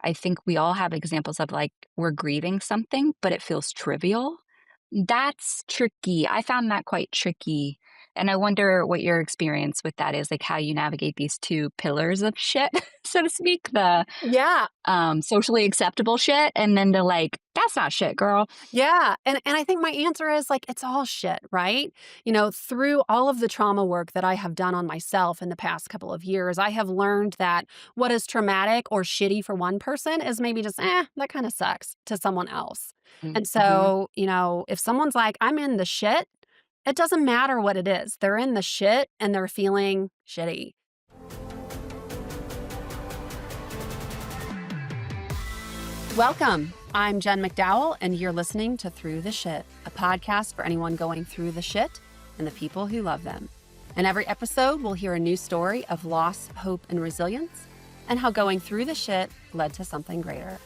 I think we all have examples of like we're grieving something, but it feels trivial. That's tricky. I found that quite tricky. And I wonder what your experience with that is, like how you navigate these two pillars of shit, so to speak, the Yeah. socially acceptable shit, and then the like, that's not shit, girl. Yeah. And I think my answer is like, it's all shit, right? Through all of the trauma work that I have done on myself in the past couple of years, I have learned that what is traumatic or shitty for one person is maybe just, that kind of sucks to someone else. And Mm-hmm. so, if someone's like, I'm in the shit, it doesn't matter what it is. They're in the shit and they're feeling shitty. Welcome. I'm Jen McDowell, and you're listening to Through the Shit, a podcast for anyone going through the shit and the people who love them. In every episode, we'll hear a new story of loss, hope, and resilience, and how going through the shit led to something greater.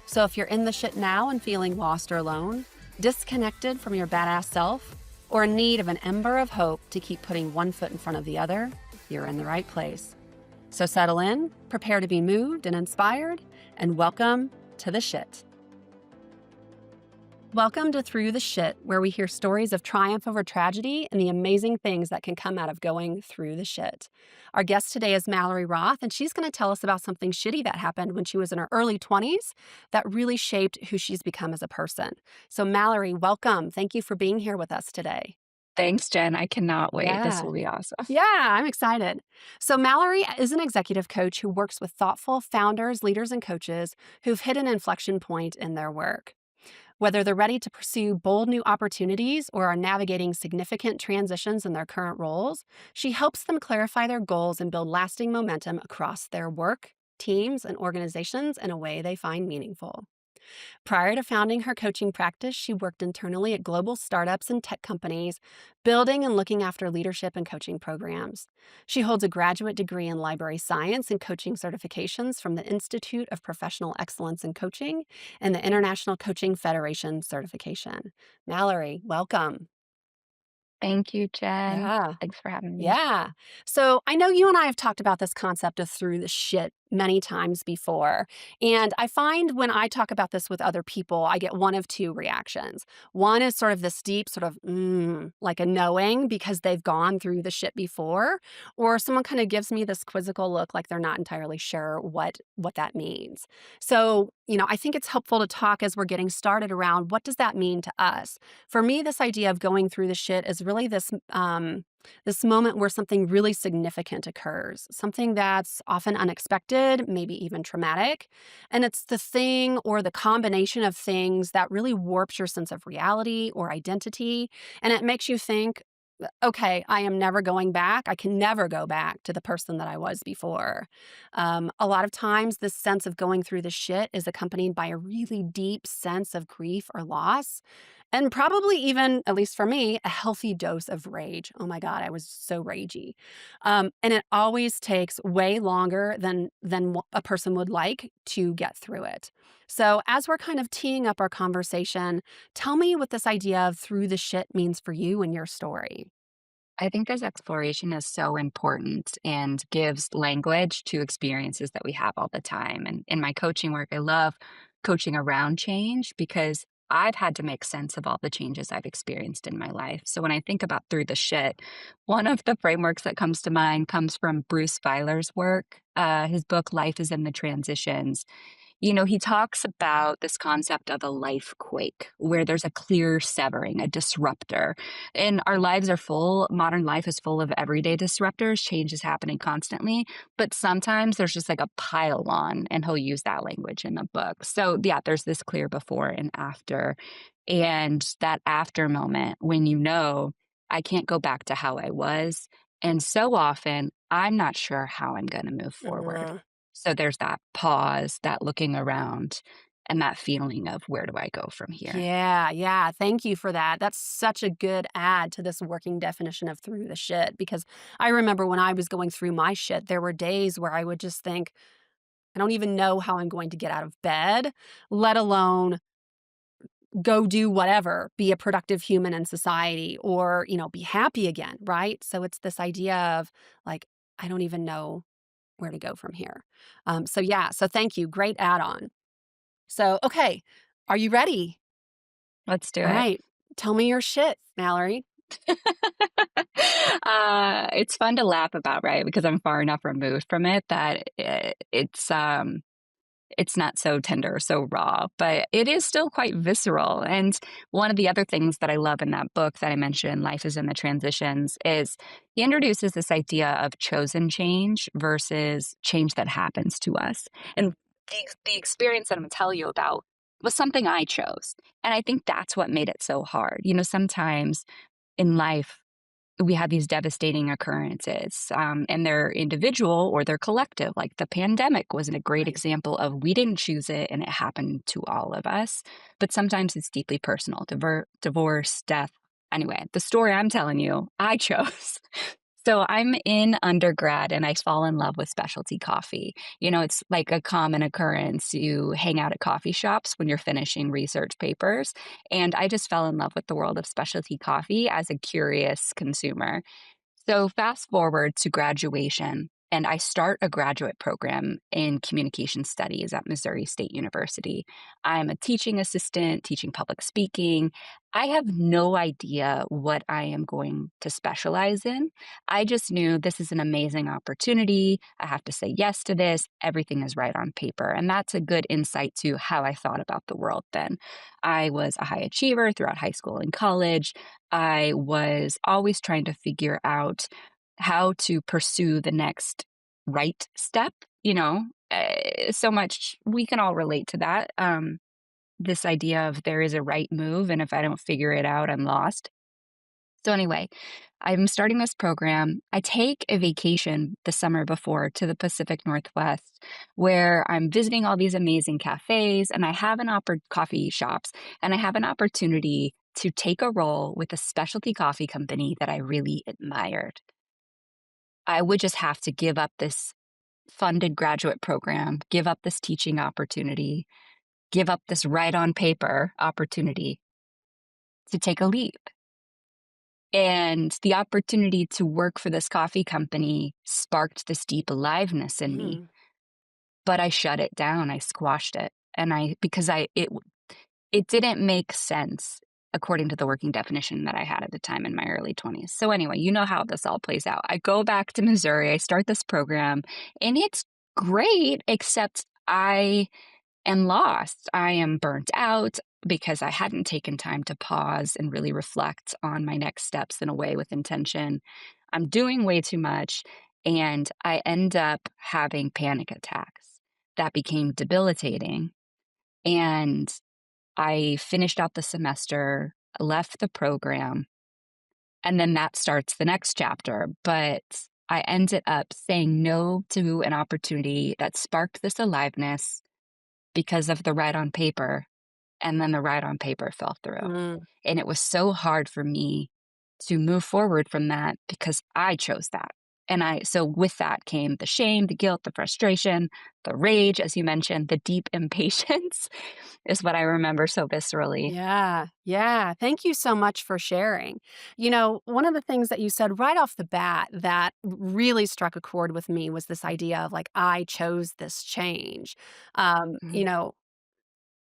So if you're in the shit now and feeling lost or alone, disconnected from your badass self, or in need of an ember of hope to keep putting one foot in front of the other, you're in the right place. So settle in, prepare to be moved and inspired, and welcome to the shit. Welcome to Through the Shit, where we hear stories of triumph over tragedy and the amazing things that can come out of going through the shit. Our guest today is Mallory Roth, and she's going to tell us about something shitty that happened when she was in her early 20s that really shaped who she's become as a person. So Mallory, welcome. Thank you for being here with us today. Thanks, Jen. I cannot wait. This Yeah. will be awesome. Yeah, I'm excited. So, Mallory is an executive coach who works with thoughtful founders, leaders, and coaches who've hit an inflection point in their work. Whether they're ready to pursue bold new opportunities or are navigating significant transitions in their current roles, she helps them clarify their goals and build lasting momentum across their work, teams, and organizations in a way they find meaningful. Prior to founding her coaching practice, she worked internally at global startups and tech companies, building and looking after leadership and coaching programs. She holds a graduate degree in library science and coaching certifications from the Institute of Professional Excellence in Coaching and the International Coaching Federation certification. Mallory, welcome. Thank you, Jen. Yeah. Thanks for having me. Yeah. So I know you and I have talked about this concept of through the shit many times before. And I find when I talk about this with other people, I get one of two reactions. One is sort of this deep, sort of, like a knowing because they've gone through the shit before. Or someone kind of gives me this quizzical look like they're not entirely sure what that means. So, I think it's helpful to talk as we're getting started around what does that mean to us? For me, this idea of going through the shit is really this moment where something really significant occurs, something that's often unexpected, maybe even traumatic. And it's the thing or the combination of things that really warps your sense of reality or identity. And it makes you think, okay, I am never going back. I can never go back to the person that I was before. A lot of times, this sense of going through the shit is accompanied by a really deep sense of grief or loss. And probably even, at least for me, a healthy dose of rage. Oh my God, I was so ragey. And it always takes way longer than a person would like to get through it. So, as we're kind of teeing up our conversation, tell me what this idea of through the shit means for you and your story. I think this exploration is so important and gives language to experiences that we have all the time. And in my coaching work, I love coaching around change because I've had to make sense of all the changes I've experienced in my life. So when I think about through the shit, one of the frameworks that comes to mind comes from Bruce Feiler's work. His book, Life is in the Transitions. He talks about this concept of a life quake where there's a clear severing, a disruptor. And our lives are full, modern life is full of everyday disruptors. Change is happening constantly. But sometimes there's just like a pile on, and he'll use that language in the book. So, yeah, there's this clear before and after. And that after moment when I can't go back to how I was. And so often, I'm not sure how I'm going to move forward. Uh, So there's that pause, that looking around, and that feeling of where do I go from here? yeah, yeah. Thank you for that. That's such a good add to this working definition of through the shit because I remember when I was going through my shit, there were days where I would just think, I don't even know how I'm going to get out of bed, let alone go do whatever, be a productive human in society or, be happy again, right? So it's this idea of like, I don't even know where to go from here. So yeah, so thank you. Great add on. So, okay, are you ready? Let's do All it. right. Tell me your shit, Mallory. It's fun to laugh about, right? Because I'm far enough removed from it that it's not so tender, so raw, but it is still quite visceral. And one of the other things that I love in that book that I mentioned, Life is in the Transitions, is he introduces this idea of chosen change versus change that happens to us. And the experience that I'm going to tell you about was something I chose. And I think that's what made it so hard. Sometimes in life, we have these devastating occurrences, and they're individual or they're collective. Like the pandemic was a great Right. example of we didn't choose it and it happened to all of us. But sometimes it's deeply personal, divorce, death. Anyway, the story I'm telling you, I chose. So I'm in undergrad and I fall in love with specialty coffee. It's like a common occurrence. You hang out at coffee shops when you're finishing research papers. And I just fell in love with the world of specialty coffee as a curious consumer. So fast forward to graduation, and I start a graduate program in communication studies at Missouri State University. I'm a teaching assistant, teaching public speaking. I have no idea what I am going to specialize in. I just knew this is an amazing opportunity. I have to say yes to this. Everything is right on paper. And that's a good insight to how I thought about the world then. I was a high achiever throughout high school and college. I was always trying to figure out how to pursue the next right step, so much we can all relate to that. This idea of there is a right move, and if I don't figure it out, I'm lost. So, anyway, I'm starting this program. I take a vacation the summer before to the Pacific Northwest where I'm visiting all these amazing cafes and I have coffee shops, and I have an opportunity to take a role with a specialty coffee company that I really admired. I would just have to give up this funded graduate program, give up this teaching opportunity, give up this right on paper opportunity to take a leap. And the opportunity to work for this coffee company sparked this deep aliveness in me, Mhm. but I shut it down. I squashed it. And because it didn't make sense according to the working definition that I had at the time in my early 20s. So anyway, you know how this all plays out. I go back to Missouri, I start this program, and it's great, except I am lost. I am burnt out because I hadn't taken time to pause and really reflect on my next steps in a way with intention. I'm doing way too much, and I end up having panic attacks that became debilitating. And I finished out the semester, left the program, and then that starts the next chapter. But I ended up saying no to an opportunity that sparked this aliveness because of the right on paper, and then the right on paper fell through. Mm. And it was so hard for me to move forward from that because I chose that. So with that came the shame, the guilt, the frustration, the rage, as you mentioned, the deep impatience is what I remember so viscerally. Yeah, yeah. Thank you so much for sharing. One of the things that you said right off the bat that really struck a chord with me was this idea of like, I chose this change. Um, you Mhm. know,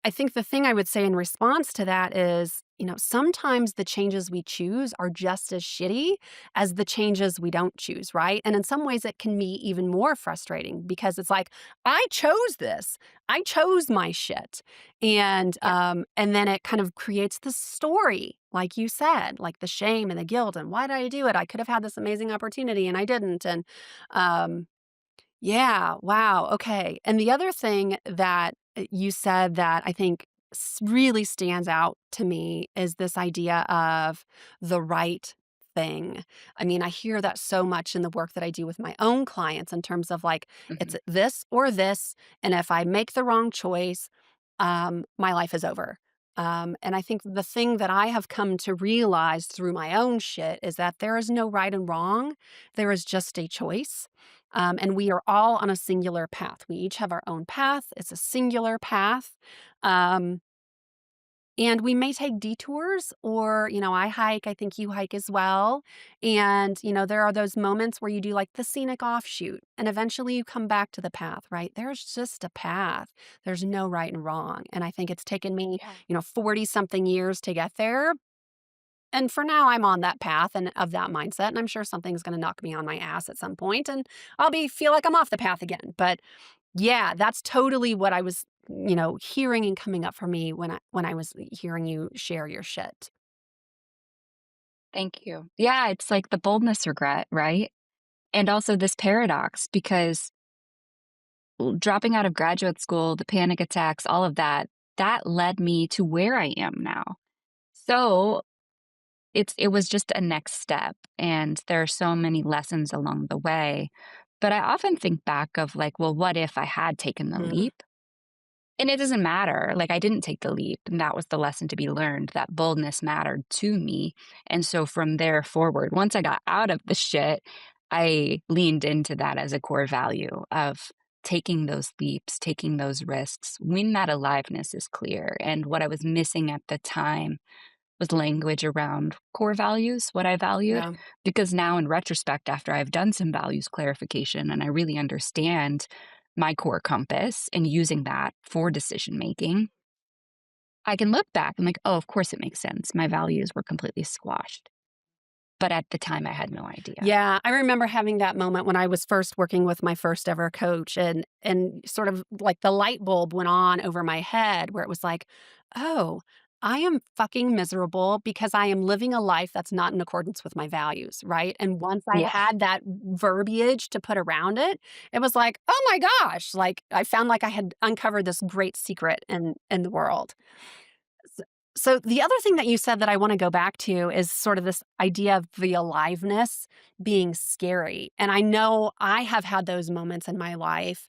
I think the thing I would say in response to that is, sometimes the changes we choose are just as shitty as the changes we don't choose, right? And in some ways, it can be even more frustrating because it's like, I chose this. I chose my shit, Yeah. and then it kind of creates this story, like you said, like the shame and the guilt, and why did I do it? I could have had this amazing opportunity and I didn't, and um, yeah, wow, okay. And the other thing that you said that I think really stands out to me is this idea of the right thing. I mean, I hear that so much in the work that I do with my own clients in terms of like, it's Mhm. this or this. And if I make the wrong choice, my life is over. And I think the thing that I have come to realize through my own shit is that there is no right and wrong. There is just a choice. And we are all on a singular path. We each have our own path. It's a singular path. Um, And we may take detours or, I hike, I think you hike as well. And, there are those moments where you do like the scenic offshoot and eventually you come back to the path, right? There's just a path. There's no right and wrong. And I think it's taken me, Yeah. 40 something years to get there. And for now, I'm on that path and of that mindset. And I'm sure something's going to knock me on my ass at some point and feel like I'm off the path again. But yeah, that's totally what I was, hearing and coming up for me when I was hearing you share your shit. Thank you. Yeah, it's like the boldness regret, right? And also this paradox because dropping out of graduate school, the panic attacks, all of that, that led me to where I am now. So it was just a next step, and there are so many lessons along the way. But I often think back of like, well, what if I had taken the Mm, leap? And it doesn't matter. Like, I didn't take the leap, and that was the lesson to be learned, that boldness mattered to me. And so from there forward, once I got out of the shit, I leaned into that as a core value of taking those leaps, taking those risks when that aliveness is clear. And what I was missing at the time was language around core values, what I valued. yeah, Because now, in retrospect, after I've done some values clarification and I really understand my core compass and using that for decision making, I can look back and, like, oh, of course it makes sense. My values were completely squashed. But at the time, I had no idea. yeah. I remember having that moment when I was first working with my first ever coach, and sort of like the light bulb went on over my head, where it was like, oh. I am fucking miserable because I am living a life that's not in accordance with my values, right? And once I Yeah. had that verbiage to put around it, it was like, oh my gosh, like I found like I had uncovered this great secret in the world. S So the other thing that you said that I wanna go back to is sort of this idea of the aliveness being scary, and I know I have had those moments in my life,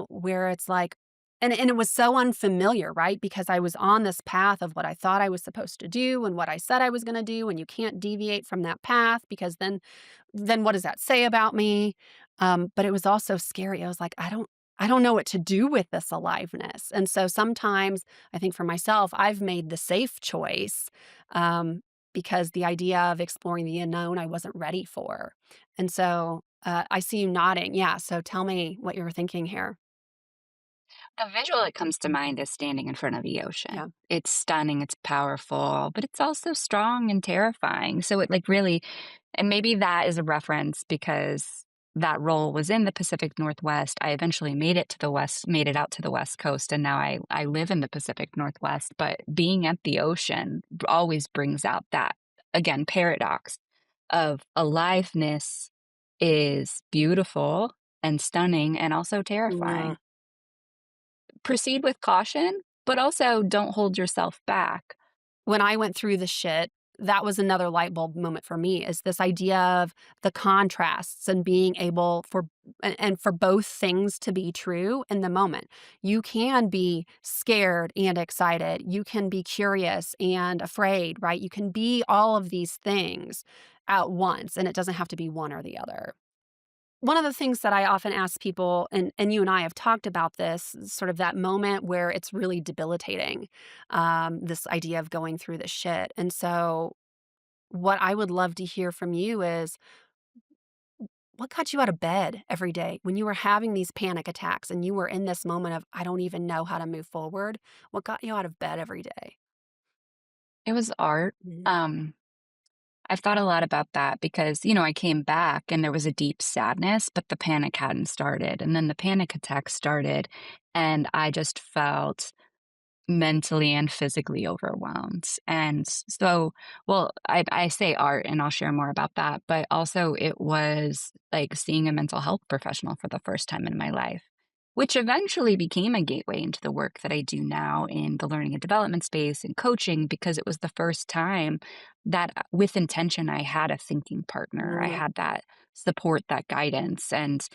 where it's like and it was so unfamiliar, right? Because I was on this path of what I thought I was supposed to do and what I said I was gonna do, and you can't deviate from that path because then what does that say about me? But it was also scary. I was like, I don't know what to do with this aliveness. And so sometimes I think for myself, I've made the safe choice um, because the idea of exploring the unknown I wasn't ready for. And so I see you nodding. Yeah. So tell me what you were thinking here. The visual that comes to mind is standing in front of the ocean. Yeah. It's stunning, it's powerful, but it's also strong and terrifying. So it like really, and maybe that is a reference because that role was in the Pacific Northwest. I eventually made it to the West, made it out to the West Coast, and now I live in the Pacific Northwest. But being at the ocean always brings out that, again, paradox of aliveness is beautiful and stunning and also Mm. terrifying. Proceed with caution, but also don't hold yourself back. When I went through the shit, that was another light bulb moment for me is this idea of the contrasts and being able and for both things to be true in the moment. You can be scared and excited. You can be curious and afraid, right? You can be all of these things at once, and it doesn't have to be one or the other. One of the things that I often ask people, and you and I have talked about this, sort of that moment where it's really debilitating, this idea of going through the shit. And so, what I would love to hear from you is what got you out of bed every day when you were having these panic attacks and you were in this moment of, I don't even know how to move forward? What got you out of bed every day? It was art. Mhm. Um, I've thought a lot about that because, I came back and there was a deep sadness, but the panic hadn't started. And then the panic attack started, and I just felt mentally and physically overwhelmed. And so, well, I say art and I'll share more about that, but also it was like seeing a mental health professional for the first time in my life, which eventually became a gateway into the work that I do now in the learning and development space and coaching, because it was the first time that with intention, I had a thinking partner. I Mm, had that support, that guidance. And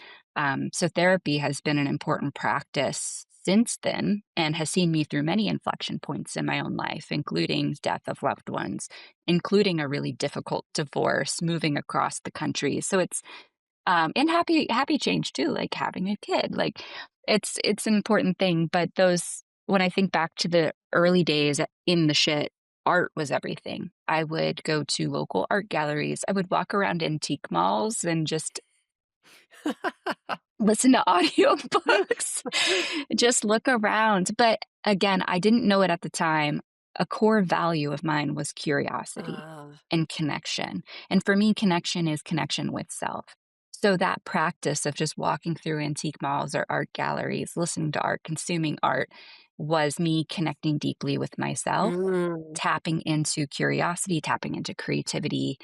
so therapy has been an important practice since then and has seen me through many inflection points in my own life, including death of loved ones, including a really difficult divorce, moving across the country. So it's and happy change too, like having a kid. Like it's an important thing, but those when I think back to the early days in the shit, art was everything. I would go to local art galleries. I would walk around antique malls and just listen to audiobooks, just look around. But again, I didn't know it at the time. A core value of mine was curiosity Ah. and connection. And for me, connection is connection with self. So that practice of just walking through antique malls or art galleries, listening to art, consuming art was me connecting deeply with myself, Mm. tapping into curiosity, tapping into creativity.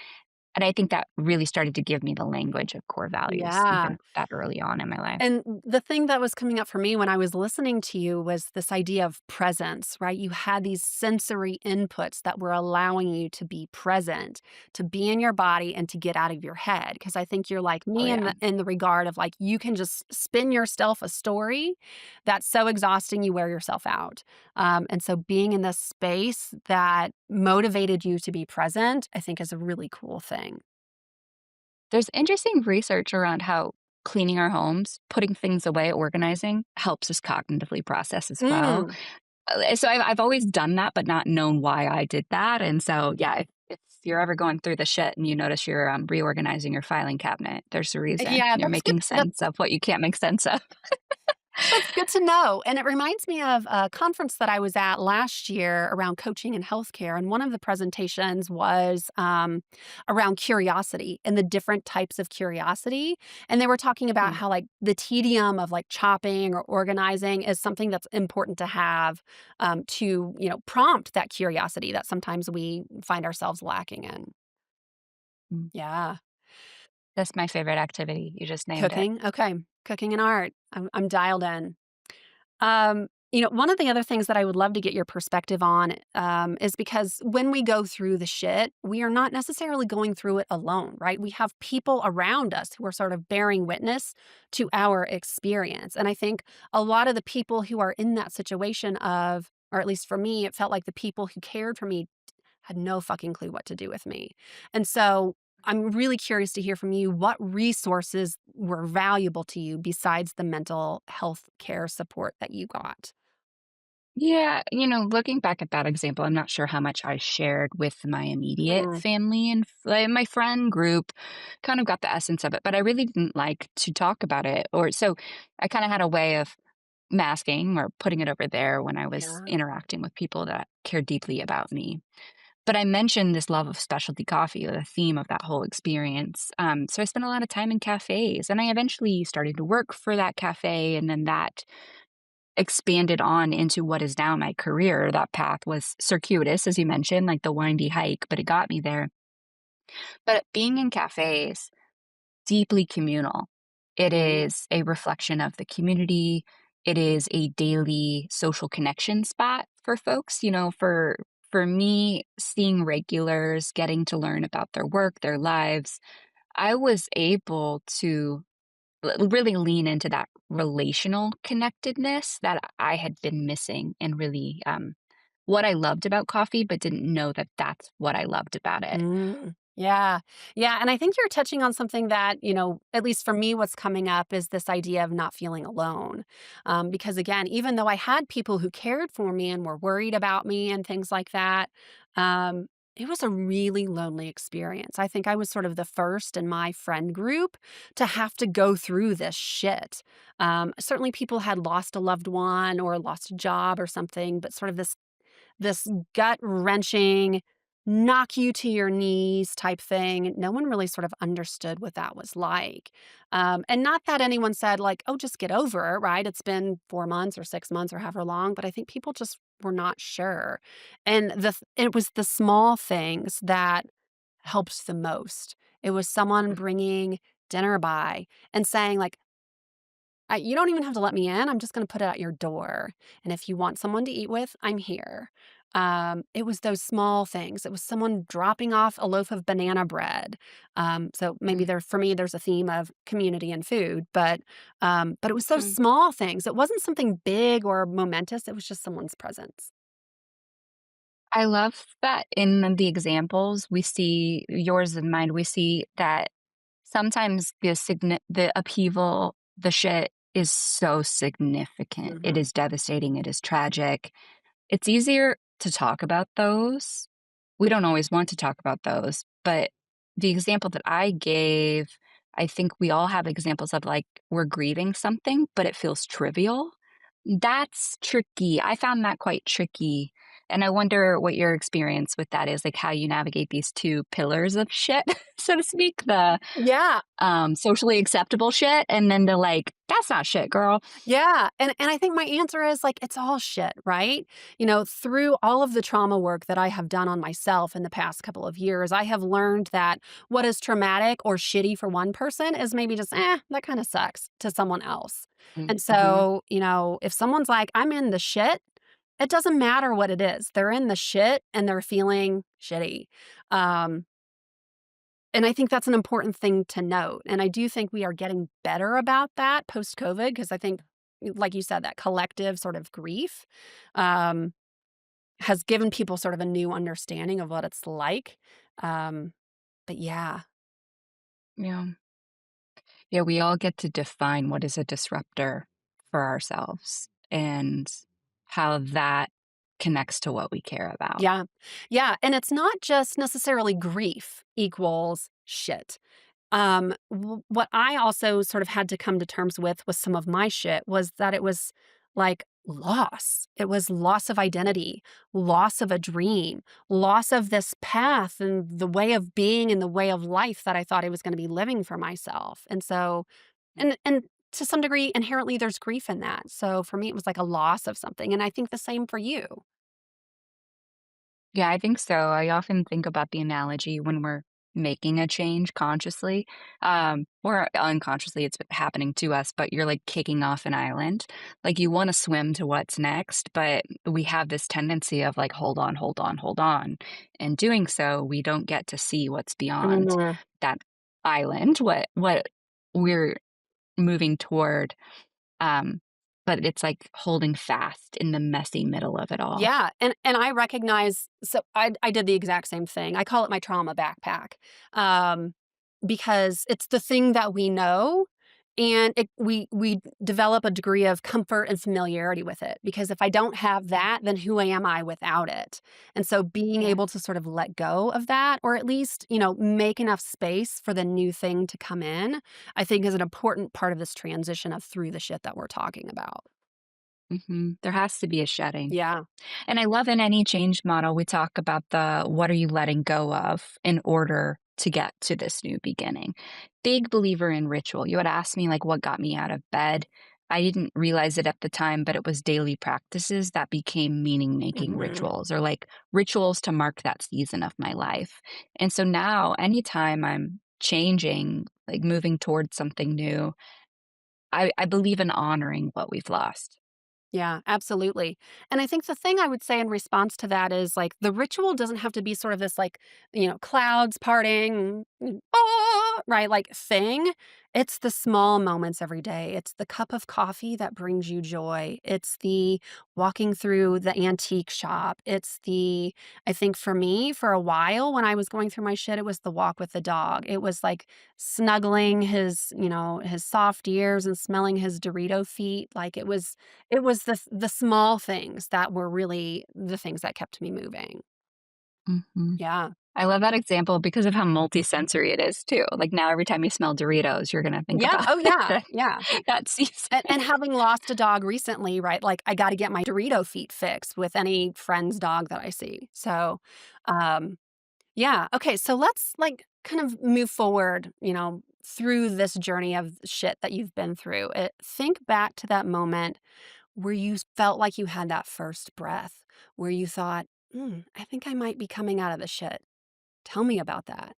And I think that really started to give me the language of core values Yeah. even that early on in my life. And the thing that was coming up for me when I was listening to you was this idea of presence, right? You had these sensory inputs that were allowing you to be present, to be in your body and to get out of your head. Because I think you're like Oh, me in yeah. the regard of like you can just spin yourself a story that's so exhausting you wear yourself out. And so being in this space that motivated you to be present, I think is a really cool thing. There's interesting research around how cleaning our homes, putting things away, organizing helps us cognitively process as well. Mm. So I've always done that, but not known why I did that. And so, yeah, if you're ever going through the shit and you notice you're reorganizing your filing cabinet, there's a reason. Yeah, You're that's good. making sense of what you can't make sense of. That's good to know, and it reminds me of a conference that I was at last year around coaching and healthcare, and one of the presentations was, around curiosity and the different types of curiosity, and they were talking about Mm, how, like, the tedium of, like, chopping or organizing is something that's important to have, to, prompt that curiosity that sometimes we find ourselves lacking in. mm. Yeah. That's my favorite activity. You just named it. Cooking? Okay. Cooking and art. I'm dialed in. One of the other things that I would love to get your perspective on is because when we go through the shit, we are not necessarily going through it alone, right? We have people around us who are sort of bearing witness to our experience. And I think a lot of the people who are in that situation of, or at least for me, it felt like the people who cared for me had no fucking clue what to do with me. And so I'm really curious to hear from you what resources were valuable to you besides the mental health care support that you got. Yeah, looking back at that example, I'm not sure how much I shared with my immediate Mm, family and my friend group kind of got the essence of it, but I really didn't like to talk about it. Or so I kind of had a way of masking or putting it over there when I was yeah. interacting with people that cared deeply about me. But I mentioned this love of specialty coffee, the theme of that whole experience. So I spent a lot of time in cafes, and I eventually started to work for that cafe, and then that expanded on into what is now my career. That path was circuitous, as you mentioned, like the windy hike, but it got me there. But being in cafes, deeply communal. It Mm, is a reflection of the community. It is a daily social connection spot for folks. For me, seeing regulars, getting to learn about their work, their lives, I was able to really lean into that relational connectedness that I had been missing and really what I loved about coffee, but didn't know that that's what I loved about it. yeah. Yeah. And I think you're touching on something that, at least for me, what's coming up is this idea of not feeling alone. Because again, even though I had people who cared for me and were worried about me and things like that, um, it was a really lonely experience. I think I was sort of the first in my friend group to have to go through this shit. Certainly, people had lost a loved one or lost a job or something, but sort of this gut wrenching, knock you to your knees type thing. No one really sort of understood what that was like. And not that anyone said, like, oh, just get over it, right? It's been 4 months or 6 months or however long, but I think people just were not sure. And it was the small things that helped the most. It was someone bringing dinner by and saying, like, you don't even have to let me in. I'm just going to put it at your door. And if you want someone to eat with, I'm here. It was those small things. It was someone dropping off a loaf of banana bread. So maybe Mm, there, for me, there's a theme of community and food, but it was those mm. small things. It wasn't something big or momentous. It was just someone's presence. I love that in the examples we see yours and mine, we see that sometimes the upheaval, the shit is so significant. It Mhm. is devastating, it is tragic. It's easier to talk about those. We don't always want to talk about those, but the example that I gave, I think we all have examples of, like, we're grieving something, but it feels trivial. That's tricky. I found that quite tricky, and I wonder what your experience with that is, like, how you navigate these 2 pillars of shit, so to speak, the, Yeah. socially acceptable shit, and then the, like, "That's not shit, girl." Yeah, and I think my answer is, like, it's all shit, right? Through all of the trauma work that I have done on myself in the past couple of years, I have learned that what is traumatic or shitty for one person is maybe just, that kinda sucks to someone else. And Mhm. so, if someone's like, "I'm in the shit," it doesn't matter what it is. They're in the shit and they're feeling shitty. Um, and I think that's an important thing to note, and I do think we are getting better about that post-COVID because I think, like you said, that collective sort of grief, um, has given people sort of a new understanding of what it's like, um, but yeah. Yeah. Yeah, we all get to define what is a disruptor for ourselves and how that connects to what we care about. Yeah. Yeah, and it's not just necessarily grief equals shit. What I also sort of had to come to terms with some of my shit was that it was like loss. It was loss of identity, loss of a dream, loss of this path and the way of being and the way of life that I thought I was going to be living for myself. And so, and to some degree, inherently, there's grief in that. So for me, it was like a loss of something. And I think the same for you. Yeah, I think so. I often think about the analogy when we're making a change consciously, or unconsciously, it's happening to us, but you're like kicking off an island. Like you want to swim to what's next, but we have this tendency of like, hold on, hold on, hold on. And doing so, we don't get to see what's beyond Mm. that island, what we're moving toward. Um, but it's like holding fast in the messy middle of it all. Yeah, and I recognize so I did the exact same thing. I call it my trauma backpack, um, because it's the thing that we know, and we develop a degree of comfort and familiarity with it, because if I don't have that, then who am I without it? And so being Yeah. able to sort of let go of that, or at least, make enough space for the new thing to come in, I think is an important part of this transition of through the shit that we're talking about. There has to be a shedding. Yeah. And I love in any change model, we talk about the what are you letting go of in order to get to this new beginning. Big believer in ritual. You had asked me like what got me out of bed. I didn't realize it at the time, but it was daily practices that became meaning making Mhm. rituals or like rituals to mark that season of my life. And so now, anytime I'm changing, like moving towards something new, I believe in honoring what we've lost. Yeah, absolutely. And I think the thing I would say in response to that is like the ritual doesn't have to be sort of this like, clouds parting, right? Like thing. It's the small moments every day. It's the cup of coffee that brings you joy. It's the walking through the antique shop. I think for me, for a while when I was going through my shit, it was the walk with the dog. It was like snuggling his soft ears and smelling his Dorito feet. Like it was the small things that were really the things that kept me moving. Mhm. Yeah. I love that example because of how multisensory it is too. Like now every time you smell Doritos, you're gonna think Yeah. about Oh, yeah. that Yeah. that season. And having lost a dog recently, right, like, I gotta get my Dorito feet fixed with any friend's dog that I see. So, um, yeah. Okay, so let's, like, kind of move forward, through this journey of shit that you've been through. Think back to that moment where you felt like you had that first breath, where you thought, I think I might be coming out of the shit." Tell me about that.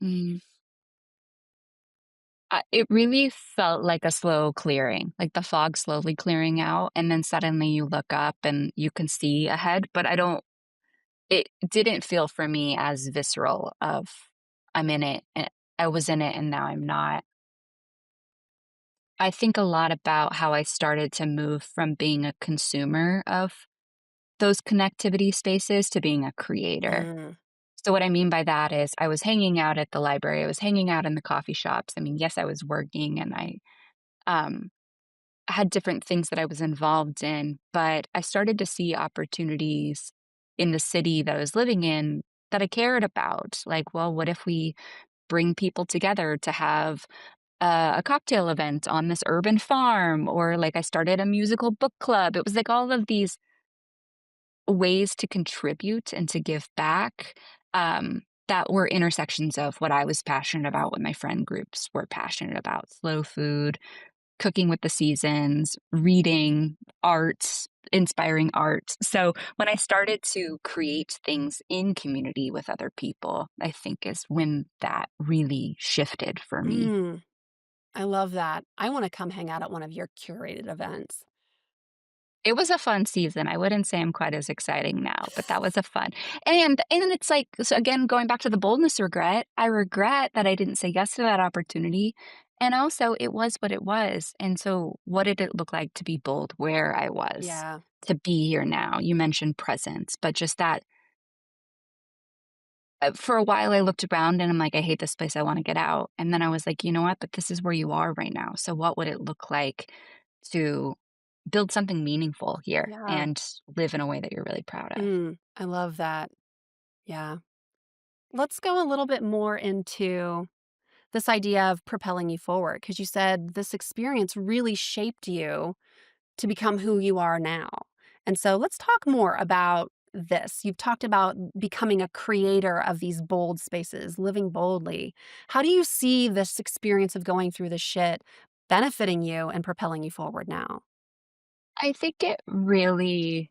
Mm. It really felt like a slow clearing, like the fog slowly clearing out, and then suddenly you look up and you can see ahead, but I don't it didn't feel for me as visceral of, "I'm in it, and I was in it, and now I'm not." I think a lot about how I started to move from being a consumer of those connectivity spaces to being a creator. Mm, So what I mean by that is I was hanging out at the library, I was hanging out in the coffee shops. I mean, yes, I was working and Um, I had different things that I was involved in, but I started to see opportunities in the city that I was living in that I cared about. Like, well, what if we bring people together to have a cocktail event on this urban farm? Or like I started a musical book club. It was like all of these ways to contribute and to give back, that were intersections of what I was passionate about, what my friend groups were passionate about: slow food, cooking with the seasons, reading, art, inspiring art. So when I started to create things in community with other people, I think is when that really shifted for me. Mm, I love that. I wanna come hang out at one of your curated events. It was a fun season. I wouldn't say I'm quite as exciting now, but that was a fun. And it's like, so again, going back to the boldness regret, I regret that I didn't say yes to that opportunity. And also it was what it was. And so what did it look like to be bold where I was, Yeah. to be here now? You mentioned presence, but just that for a while I looked around and I'm like, I hate this place. I want to get out. And then I was like, you know what? But this is where you are right now. So what would it look like to build something meaningful here Yeah. and live in a way that you're really proud of? I love that. Yeah. Let's go a little bit more into this idea of propelling you forward, because you said this experience really shaped you to become who you are now. And so let's talk more about this. You've talked about becoming a creator of these bold spaces, living boldly. How do you see this experience of going through the shit benefiting you and propelling you forward now? I think it really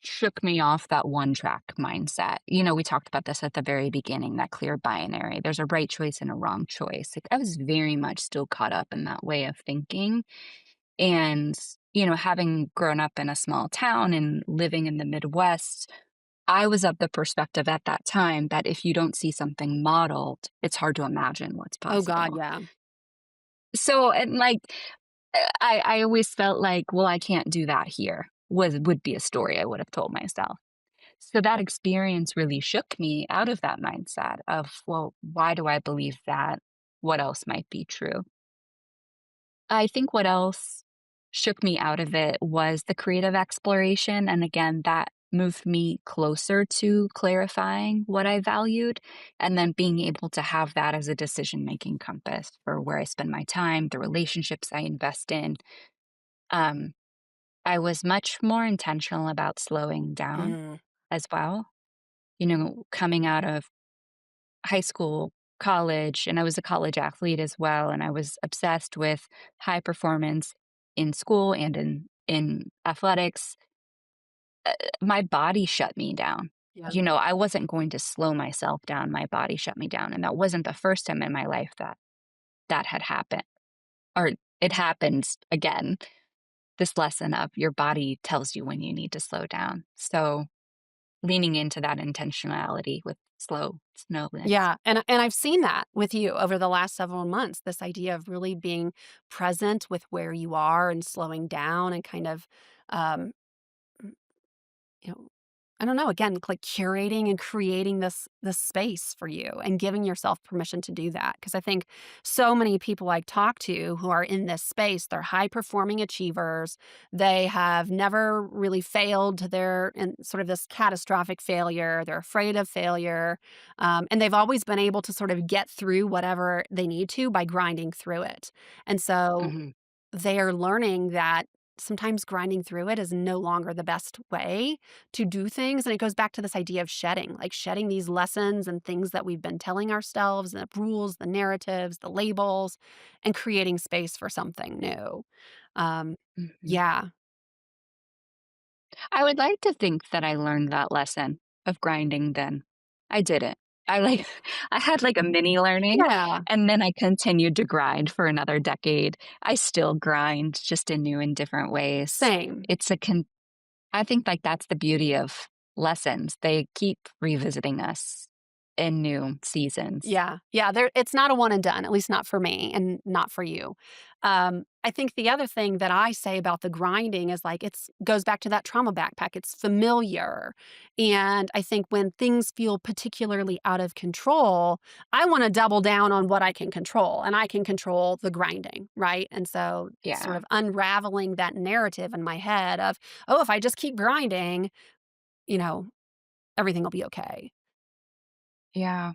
shook me off that one track mindset. You know, we talked about this at the very beginning, that clear binary. There's a right choice and a wrong choice. Like I was very much still caught up in that way of thinking. And, you know, having grown up in a small town and living in the Midwest, I was of the perspective at that time that if you don't see something modeled, it's hard to imagine what's Oh, God, possible. yeah. So, and like, I always felt like, well, I can't do that here would be a story I would have told myself. So that experience really shook me out of that mindset of, well, why do I believe that? What else might be true? I think what else shook me out of it was the creative exploration. And again, that moved me closer to clarifying what I valued and then being able to have that as a decision making compass for where I spend my time, the relationships I invest in. Um, I was much more intentional about slowing down Mm, as well. You know, coming out of high school, college, and I was a college athlete as well, and I was obsessed with high performance in school and in athletics. My body shut me down. yeah. You know, I wasn't going to slow myself down. My body shut me down, and that wasn't the first time in my life that that had happened, or it happens again. This lesson of your body tells you when you need to slow down. So leaning into that intentionality with slowness. Yeah, and I've seen that with you over the last several months, this idea of really being present with where you are and slowing down and kind of, um, you know, I don't know, again, like curating and creating this space for you and giving yourself permission to do that. Because I think so many people I talk to who are in this space, they're high performing achievers. They have never really failed to their in sort of this catastrophic failure. They're afraid of failure. And they've always been able to sort of get through whatever they need to by grinding through it. And so Mhm, they are learning that sometimes grinding through it is no longer the best way to do things, and it goes back to this idea of shedding, like shedding these lessons and things that we've been telling ourselves, the rules, the narratives, the labels, and creating space for something new. Um, mhm. yeah. I would like to think that I learned that lesson of grinding then. I didn't. I like I had like a mini learning, Yeah, and then I continued to grind for another decade. I still grind just in new and different ways. same. It's a con I think like that's the beauty of lessons. They keep revisiting us. in new seasons. Yeah, yeah, there it's not a one and done, at least not for me and not for you. I think the other thing that I say about the grinding is, like, it's goes back to that trauma backpack, it's familiar, and I think when things feel particularly out of control, I wanna double down on what I can control, and I can control the grinding, right? And so, sort Yeah. of unraveling that narrative in my head of, "Oh, if I just keep grinding, you know, everything will be okay." Yeah.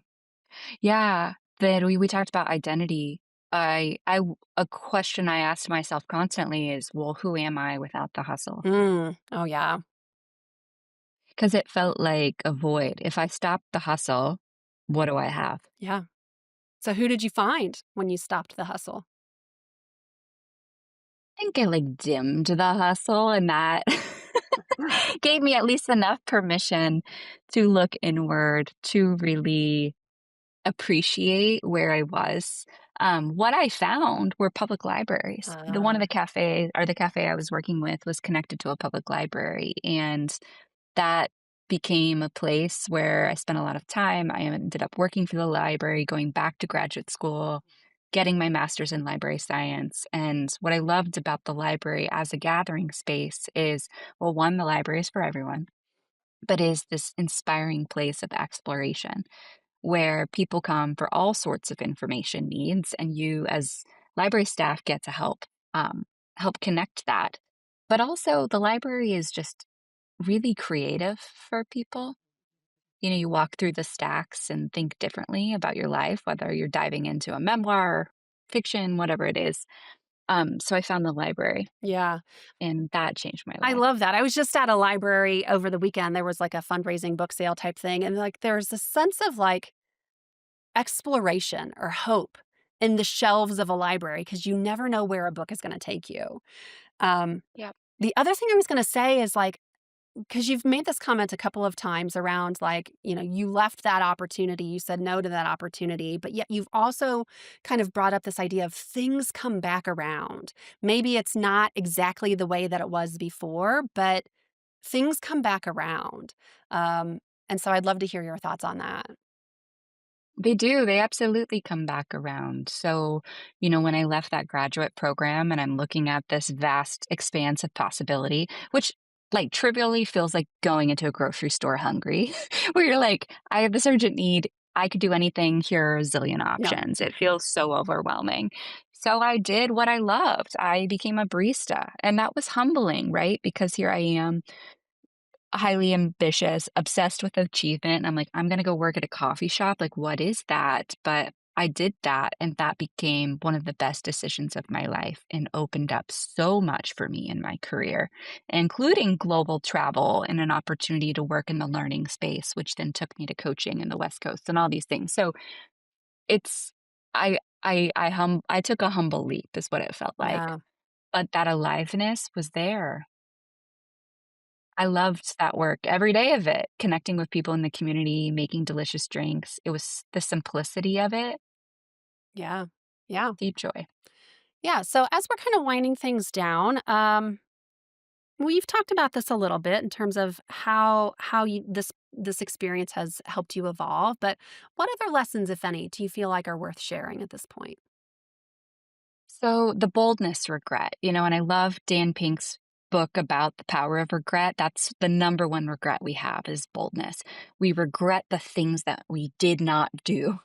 Yeah. Then we talked about identity. A question I asked myself constantly is, well, who am I without the hustle? Mm. Oh, yeah. Because it felt like a void. If I stop the hustle, what do I have? Yeah. So who did you find when you stopped the hustle? I think I like dimmed the hustle, and that Mm. gave me at least enough permission to look inward, to really appreciate where I was. What I found were public libraries. The one of Uh, the cafe or the cafe I was working with was connected to a public library, and that became a place where I spent a lot of time. I ended up working for the library, going back to graduate school, getting my master's in library science. And what I loved about the library as a gathering space is, well, one, the library is for everyone, but is this inspiring place of exploration where people come for all sorts of information needs, and you as library staff get to um, help connect that. But also, the library is just really creative for people. You know, you walk through the stacks and think differently about your life, whether you're diving into a memoir, fiction, whatever it is. So I found the library, yeah. and that changed my I life. love that. I was just at a library over the weekend. There was like a fundraising book sale type thing. And like there's a sense of like exploration or hope in the shelves of a library because you never know where a book is going to take you. Um, Yep. the other thing I was going to say is like, because you've made this comment a couple of times around like, you left that opportunity, you said no to that opportunity, but yet you've also kind of brought up this idea of things come back around. Maybe it's not exactly the way that it was before, but things come back around. Um, and so I'd love to hear your thoughts on that. They do. They absolutely come back around. So, when I left that graduate program and I'm looking at this vast expanse of possibility, which like trivially feels like going into a grocery store hungry, where you're like, I have this urgent need. I could do anything. Here are a zillion Yeah. options. It feels so overwhelming. So I did what I loved. I became a barista, and that was humbling, right? Because here I am, highly ambitious, obsessed with achievement. I'm like, I'm gonna go work at a coffee shop. Like, what is that? But I did that, and that became one of the best decisions of my life and opened up so much for me in my career, including global travel and an opportunity to work in the learning space, which then took me to coaching in the West Coast and all these things. So it's I took a humble leap is what it felt like. Yeah. But that aliveness was there. I loved that work, every day of it, connecting with people in the community, making delicious drinks. It was the simplicity of it, Yeah. Yeah. deep joy. Yeah. So as we're kind of winding things down, we've talked about this a little bit in terms of how this experience has helped you evolve, but what other lessons, if any, do you feel like are worth sharing at this point? So the boldness regret, and I love Dan Pink's book about the power of regret. That's the number one regret we have is boldness. We regret the things that we did not do.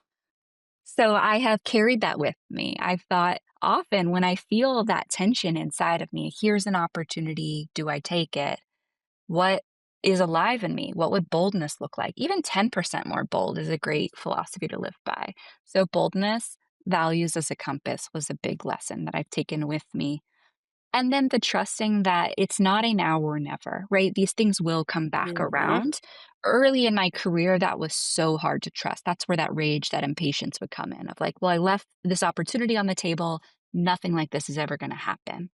So I have carried that with me. I've thought often when I feel that tension inside of me, here's an opportunity. Do I take it? What is alive in me? What would boldness look like? Even 10% more bold is a great philosophy to live by. So, boldness, values as a compass was a big lesson that I've taken with me. And then the trusting that it's not a now or never, right? These things will come back Mhm. around. Early in my career, that was so hard to trust. That's where that rage, that impatience would come in of like, well, I left this opportunity on the table. Nothing like this is ever going to happen.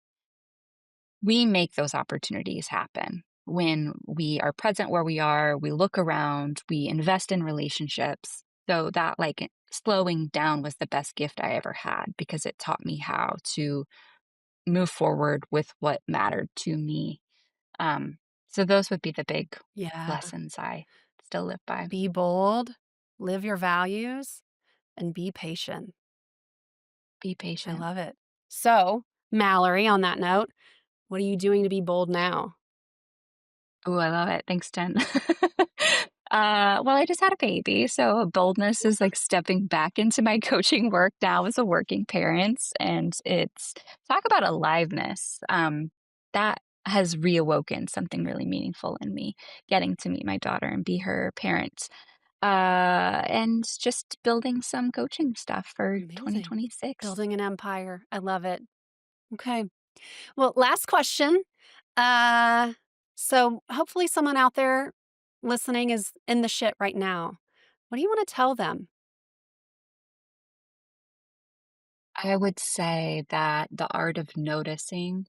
We make those opportunities happen when we are present where we are, we look around, we invest in relationships. So that like slowing down was the best gift I ever had because it taught me how to move forward with what mattered to me. So those would be the big Yeah. lessons I still live by. Be bold, live your values, and be patient. Be I patient. love it. So, Mallory, on that note, what are you doing to be bold now? Oh, I love it. Thanks, Jen. Well, I just had a baby, so boldness is like stepping back into my coaching work now as a working parent, and it's talk about aliveness. That has reawoken something really meaningful in me, getting to meet my daughter and be her parent, and just building some coaching stuff for Amazing. 2026. Building an empire. I love it. Okay. Well, last question. Uh, so hopefully someone out there listening is in the shit right now. What do you want to tell them? I would say that the art of noticing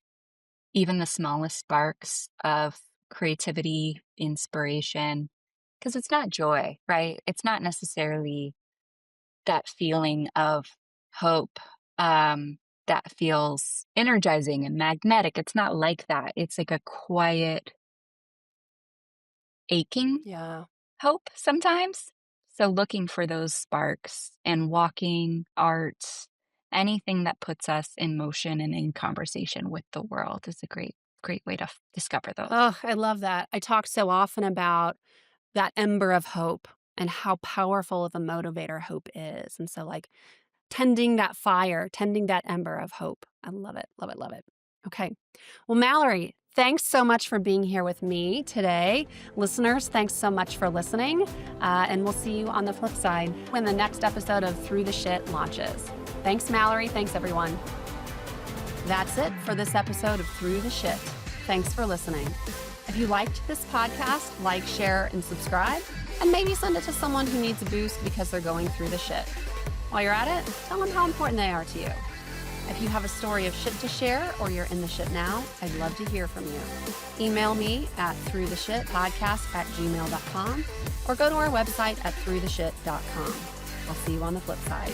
even the smallest sparks of creativity, inspiration, because it's not joy, right? It's not necessarily that feeling of hope, that feels energizing and magnetic. It's not like that. It's like a quiet, aching Yeah. hope sometimes. So looking for those sparks and walking, art, anything that puts us in motion and in conversation with the world is a great way to discover those. Oh, I love that. I talk so often about that ember of hope and how powerful of a motivator hope is. And so, like, tending that fire, tending that ember of hope. I love it, love it, love it. Okay. Well, Mallory, thanks so much for being here with me today. Listeners, thanks so much for listening. And we'll see you on the flip side when the next episode of Through the Shit launches. Thanks, Mallory. Thanks, everyone. That's it for this episode of Through the Shit. Thanks for listening. If you liked this podcast, like, share, and subscribe, and maybe send it to someone who needs a boost because they're going through the shit. While you're at it, tell them how important they are to you. If you have a story of shit to share or you're in the shit now, I'd love to hear from you. Email me at throughtheshitpodcast@gmail.com or go to our website at throughtheshit.com. I'll see you on the flip side.